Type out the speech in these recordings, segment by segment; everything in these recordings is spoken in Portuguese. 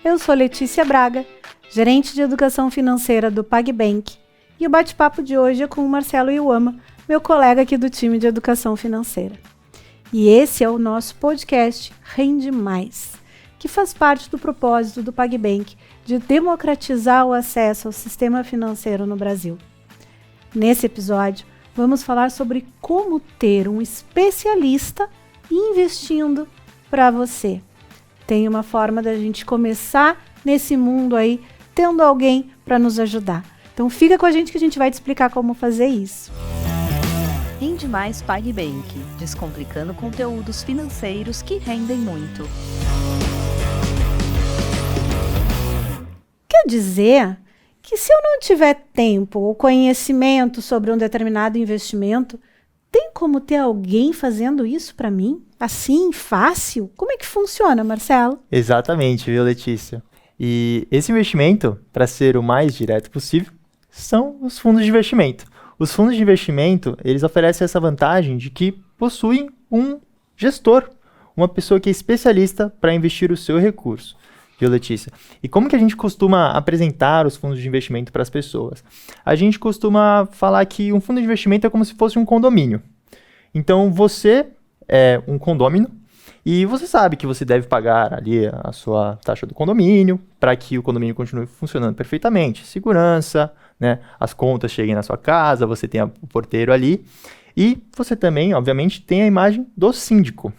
Eu sou Letícia Braga, gerente de educação financeira do PagBank, e o bate-papo de hoje é com o Marcelo Iwama, meu colega aqui do time de educação financeira. E esse é o nosso podcast Rende Mais, que faz parte do propósito do PagBank de democratizar o acesso ao sistema financeiro no Brasil. Nesse episódio, vamos falar sobre como ter um especialista investindo para você. Tem uma forma da gente começar nesse mundo aí, tendo alguém para nos ajudar. Então fica com a gente que a gente vai te explicar como fazer isso. Rende Mais PagBank, descomplicando conteúdos financeiros que rendem muito. Quer dizer que se eu não tiver tempo ou conhecimento sobre um determinado investimento, tem como ter alguém fazendo isso para mim? Assim, fácil? Como é que funciona, Marcelo? Exatamente, viu, Letícia? E esse investimento, para ser o mais direto possível, são os fundos de investimento. Os fundos de investimento, eles oferecem essa vantagem de que possuem um gestor, uma pessoa que é especialista para investir o seu recurso. Viu, Letícia? E como que a gente costuma apresentar os fundos de investimento para as pessoas? A gente costuma falar que um fundo de investimento é como se fosse um condomínio. Então, você é um condômino e você sabe que você deve pagar ali a sua taxa do condomínio para que o condomínio continue funcionando perfeitamente. Segurança, né? As contas cheguem na sua casa, você tem o porteiro ali. E você também, obviamente, tem a imagem do síndico.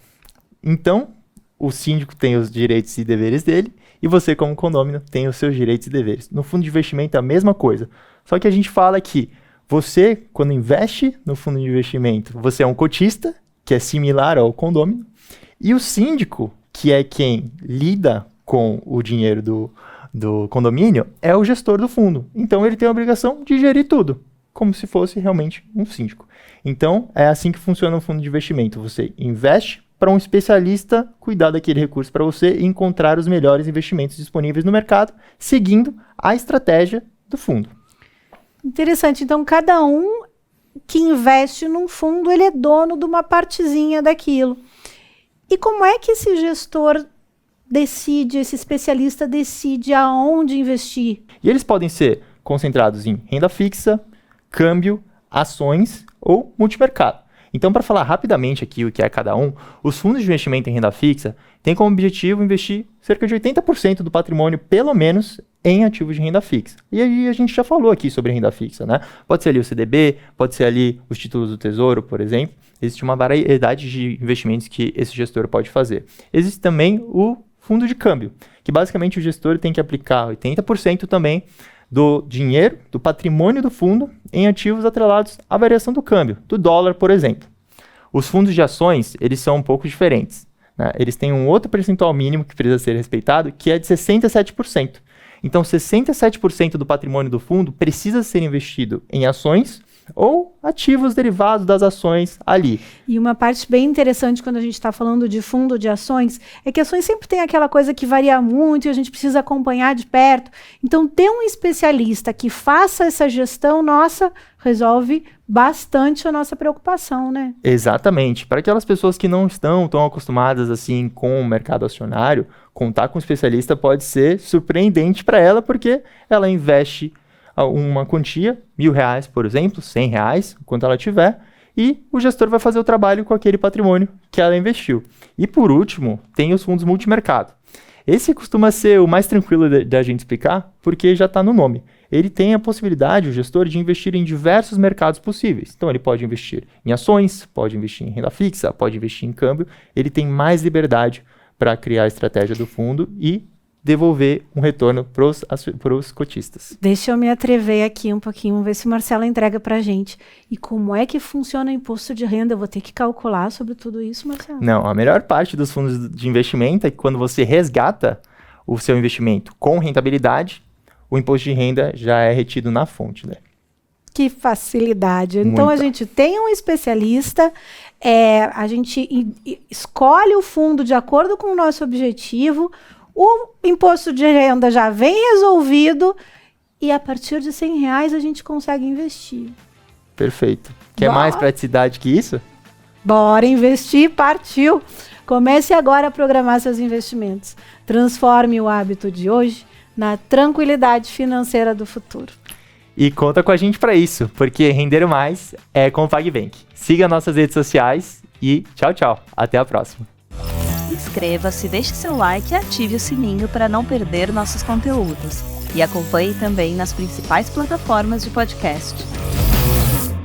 Então, o síndico tem os direitos e deveres dele e você, como condômino, tem os seus direitos e deveres. No fundo de investimento é a mesma coisa. Só que a gente fala que você, quando investe no fundo de investimento, você é um cotista, que é similar ao condômino, e o síndico, que é quem lida com o dinheiro do condomínio, é o gestor do fundo. Então, ele tem a obrigação de gerir tudo, como se fosse realmente um síndico. Então, é assim que funciona o fundo de investimento. Você investe para um especialista cuidar daquele recurso para você e encontrar os melhores investimentos disponíveis no mercado, seguindo a estratégia do fundo. Interessante. Então, cada um que investe num fundo, ele é dono de uma partezinha daquilo. E como é que esse gestor decide, esse especialista decide aonde investir? E eles podem ser concentrados em renda fixa, câmbio, ações ou multimercado. Então, para falar rapidamente aqui o que é cada um, os fundos de investimento em renda fixa têm como objetivo investir cerca de 80% do patrimônio, pelo menos, em ativos de renda fixa. E aí a gente já falou aqui sobre renda fixa, né? Pode ser ali o CDB, pode ser ali os títulos do Tesouro, por exemplo. Existe uma variedade de investimentos que esse gestor pode fazer. Existe também o fundo de câmbio, que basicamente o gestor tem que aplicar 80% também do dinheiro, do patrimônio do fundo, em ativos atrelados à variação do câmbio, do dólar, por exemplo. Os fundos de ações, eles são um pouco diferentes, né? Eles têm um outro percentual mínimo que precisa ser respeitado, que é de 67%. Então, 67% do patrimônio do fundo precisa ser investido em ações ou ativos derivados das ações ali. E uma parte bem interessante quando a gente está falando de fundo de ações é que ações sempre tem aquela coisa que varia muito e a gente precisa acompanhar de perto. Então, ter um especialista que faça essa gestão, nossa, resolve bastante a nossa preocupação, né? Exatamente. Para aquelas pessoas que não estão tão acostumadas assim com o mercado acionário, contar com um especialista pode ser surpreendente para ela, porque ela investe uma quantia, R$1.000, por exemplo, R$100, quanto ela tiver, e o gestor vai fazer o trabalho com aquele patrimônio que ela investiu. E por último, tem os fundos multimercado. Esse costuma ser o mais tranquilo da gente explicar, porque já está no nome. Ele tem a possibilidade, o gestor, de investir em diversos mercados possíveis. Então ele pode investir em ações, pode investir em renda fixa, pode investir em câmbio. Ele tem mais liberdade para criar a estratégia do fundo e devolver um retorno para os cotistas. Deixa eu me atrever aqui um pouquinho, vamos ver se o Marcelo entrega para a gente. E como é que funciona o imposto de renda? Eu vou ter que calcular sobre tudo isso, Marcelo? Não, a melhor parte dos fundos de investimento é que quando você resgata o seu investimento com rentabilidade, o imposto de renda já é retido na fonte, né? Que facilidade. Então, a gente tem um especialista, a gente escolhe o fundo de acordo com o nosso objetivo, o imposto de renda já vem resolvido e a partir de R$100 a gente consegue investir. Perfeito. Quer mais praticidade que isso? Bora investir, partiu! Comece agora a programar seus investimentos. Transforme o hábito de hoje na tranquilidade financeira do futuro. E conta com a gente para isso, porque render mais é com o PagBank. Siga nossas redes sociais e tchau, tchau. Até a próxima. Inscreva-se, deixe seu like e ative o sininho para não perder nossos conteúdos. E acompanhe também nas principais plataformas de podcast.